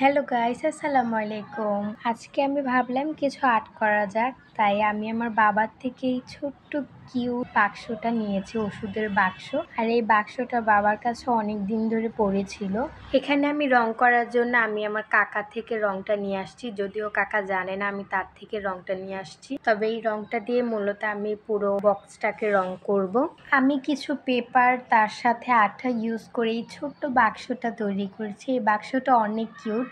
Hello guys, আসসালামু আলাইকুম। আজকে আমি ভাবলাম কিছু আর্ট করা যাক, তাই আমি আমার বাবার থেকে এই ছোট্ট কিউট বাক্সটা নিয়েছি, ওষুধের বাক্স। আর এই বাক্সটা বাবার কাছে অনেক দিন ধরে পড়েছিল। এখানে আমি রং করার জন্য আমি আমার কাকা থেকে রংটা নিয়ে আসছি, যদিও কাকা জানে না আমি তার থেকে রংটা নিয়ে আসছি। তবে এই রংটা দিয়ে মূলত আমি পুরো বক্সটাকে রং করব। আমি কিছু পেপার তার সাথে আঠা ইউজ করে এই ছোট্ট বাক্সটা তৈরি করেছি। এই বাক্সটা অনেক কিউট।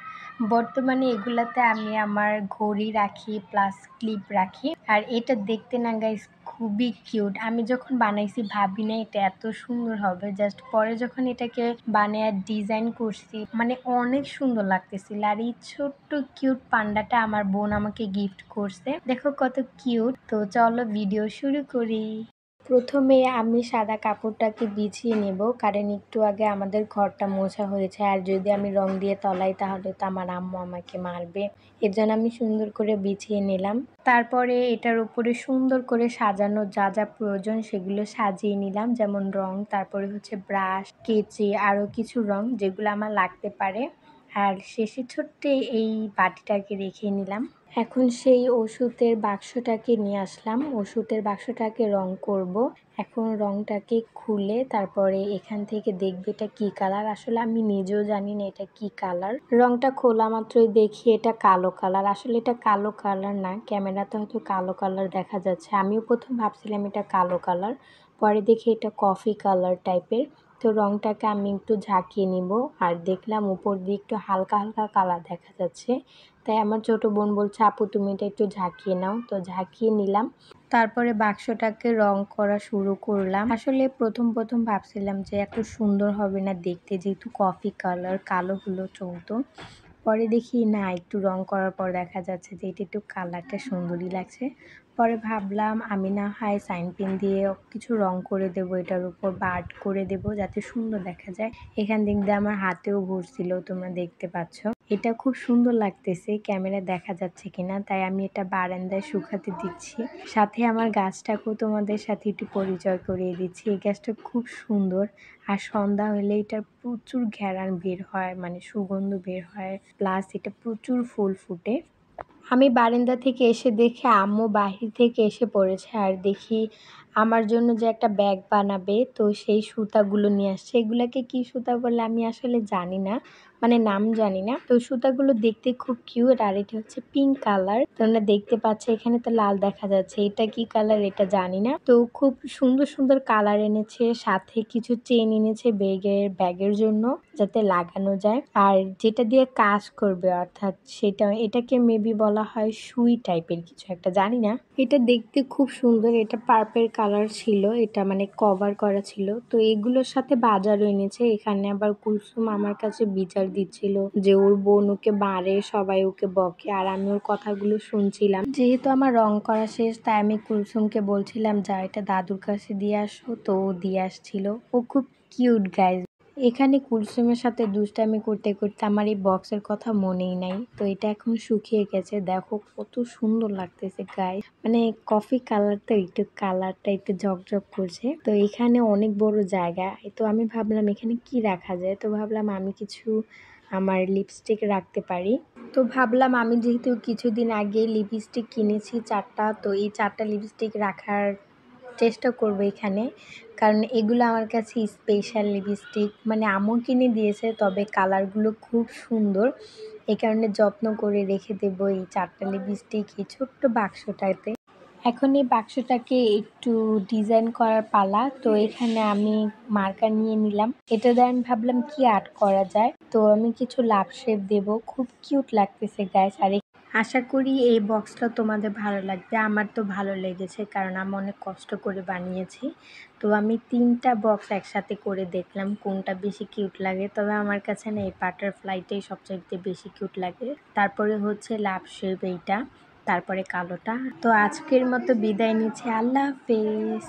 বর্তমানে এগুলাতে আমি আমার ঘড়ি রাখি প্লাস ক্লিপ রাখি। আর এটা দেখতে না গাইস খুবই কিউট। আমি যখন বানাইছি ভাবি না এটা এত সুন্দর হবে, জাস্ট পরে যখন এটাকে বানিয়ে ডিজাইন করছি মানে অনেক সুন্দর লাগতেছিল। আর এই ছোট্ট কিউট পান্ডাটা আমার বোন আমাকে গিফট করছে, দেখো কত কিউট। তো চলো ভিডিও শুরু করি। প্রথমে আমি সাদা কাপড়টাকে বিছিয়ে নেব, কারণ একটু আগে আমাদের ঘরটা মোছা হয়েছে। আর যদি আমি রং দিয়ে তলাই তাহলে তো আমার আম্মু আমাকে মারবে। এর জন্য আমি সুন্দর করে বিছিয়ে নিলাম। তারপরে এটার উপরে সুন্দর করে সাজানোর যা যা প্রয়োজন সেগুলো সাজিয়ে নিলাম, যেমন রং, তারপরে হচ্ছে ব্রাশ, কেচি, আরও কিছু রং যেগুলো আমার লাগতে পারে। আর শেষে ছোট্ট এই বাটিটাকে রেখে নিলাম। এখন সেই ওষুধের বাক্সটাকে নিয়ে আসলাম, ওষুধের বাক্সটাকে রং করব। এখন রংটাকে খুলে তারপরে এখান থেকে দেখবে এটা কি কালার। আসলে আমি নিজেও জানি না এটা কি কালার। রংটা খোলা মাত্রই দেখি এটা কালো কালার। আসলে এটা কালো কালার না, ক্যামেরাতে হয়তো কালো কালার দেখা যাচ্ছে। আমিও প্রথম ভাবছিলাম এটা কালো কালার, পরে দেখি এটা কফি কালার টাইপের। তো রংটাকে আমি একটু ঝাঁকিয়ে নিব। আর দেখলাম উপর দিয়ে একটু হালকা হালকা কালার দেখা যাচ্ছে, তাই আমার ছোট বোন বলছে আপু তুমি এটা একটু ঝাঁকিয়ে নাও। তো ঝাঁকিয়ে নিলাম। তারপরে বাক্সটাকে রং করা শুরু করলাম। আসলে প্রথম ভাবছিলাম যে এত সুন্দর হবে না দেখতে, যেহেতু কফি কালার, কালো হলো চলতো। পরে দেখি না, একটু রং করার পর দেখা যাচ্ছে যে এটা একটু কালারটা সুন্দরই লাগছে। পরে ভাবলাম আমি না হয় সাইন পেন দিয়ে কিছু রং করে দেব এটার উপর, বা আর্ট করে দেব যাতে সুন্দর দেখা যায়। এখান দিক দিয়ে আমার হাতেও ঘুরছিল, তোমরা দেখতে পাচ্ছ। এটা খুব সুন্দর লাগতেছে, ক্যামেরা দেখা যাচ্ছে কিনা, তাই আমি এটা বারান্দায় শুকাতে দিচ্ছি। সাথে আমার গাছটাকেও তোমাদের সাথে একটু পরিচয় করিয়ে দিচ্ছি। এই গাছটা খুব সুন্দর। আর সন্ধ্যা হলে এটার প্রচুর ঘ্রাণ বের হয়, মানে সুগন্ধ বের হয়, প্লাস এটা প্রচুর ফুল ফুটে। আমি বারান্দা থেকে এসে দেখি আম্মু বাহির থেকে এসে পড়েছে। আর দেখি আমার জন্য যে একটা ব্যাগ বানাবে, তো সেই সুতাগুলো নিয়ে আসছে। এগুলাকে কি সুতা বলে আমি আসলে জানি না, মানে নাম জানি না। তো সুতাগুলো দেখতে খুব কিউট। আর এটা হচ্ছে পিঙ্ক কালার, তোমরা দেখতে পাচ্ছ। এখানে তো লাল দেখা যাচ্ছে, এটা কি কালার এটা জানি না। তো খুব সুন্দর সুন্দর কালার এনেছে, সাথে কিছু চেন এনেছে ব্যাগের জন্য যাতে লাগানো যায়। আর যেটা দিয়ে কাজ করবে অর্থাৎ এটাকে মেবি বলা হয় সুই টাইপের কিছু একটা, জানি না। এটা দেখতে খুব সুন্দর। এটা পার্পল কালার ছিল, এটা মানে কভার করা ছিল। তো এগুলোর সাথে বাজারও এনেছে। এখানে আবার কুলসুম আমার কাছে বিচার দিচ্ছিল যে ওর বোন ওকে মারে, সবাই ওকে বকে, আর আমি ওর কথাগুলো শুনছিলাম। যেহেতু আমার রং করা শেষ, তাই আমি কুলসুমকে বলছিলাম যা এটা দাদুর কাছে দিয়ে আসো, তো ও দিয়ে আসছিল। ও খুব কিউট গাইজ। এখানে কুলসুমের সাথে দুষ্টামি করতে করতে আমার এই বক্সের কথা মনেই নাই। তো এটা এখন শুকিয়ে গেছে, দেখো কত সুন্দর লাগতেছে গাইস। মানে কফি কালারটা একটু ঝকঝক করছে। তো এখানে অনেক বড় জায়গা। তো আমি ভাবলাম এখানে কি রাখা যায়, তো ভাবলাম আমি কিছু আমার লিপস্টিক রাখতে পারি। তো ভাবলাম আমি যেহেতু কিছুদিন আগে লিপস্টিক কিনেছি 4টা, তো এই 4টা লিপস্টিক রাখার চেষ্টা করব এখানে, কারণ এগুলো আমার কাছে স্পেশাল লিপস্টিক। মানে আম্মু কিনে দিয়েছে, তবে কালারগুলো খুব সুন্দর। এই কারণে যত্ন করে রেখে দেব এই 4টা লিপস্টিক এই ছোট্ট বাক্সটাতে। এখন এই বাক্সটাকে একটু ডিজাইন করার পালা। তো এখানে আমি মার্কার নিয়ে নিলাম। এটা দিয়ে আমি ভাবলাম কি আর্ট করা যায়। তো আমি কিছু লাভ শেপ দেব, খুব কিউট লাগতেছে গাইস। আর আশা করি এই বক্সটা তোমাদের ভালো লাগবে। আমার তো ভালো লেগেছে, কারণ আমি অনেক কষ্ট করে বানিয়েছি। তো আমি 3টা বক্স একসাথে করে দেখলাম কোনটা বেশি কিউট লাগে। তবে আমার কাছে না এই বাটারফ্লাইটাই সবচাইতে বেশি কিউট লাগে, তারপরে হচ্ছে লাভ শেপ এইটা, তারপরে কালোটা। তো আজকের মতো বিদায় নিচ্ছি, আল্লাহ হাফেজ।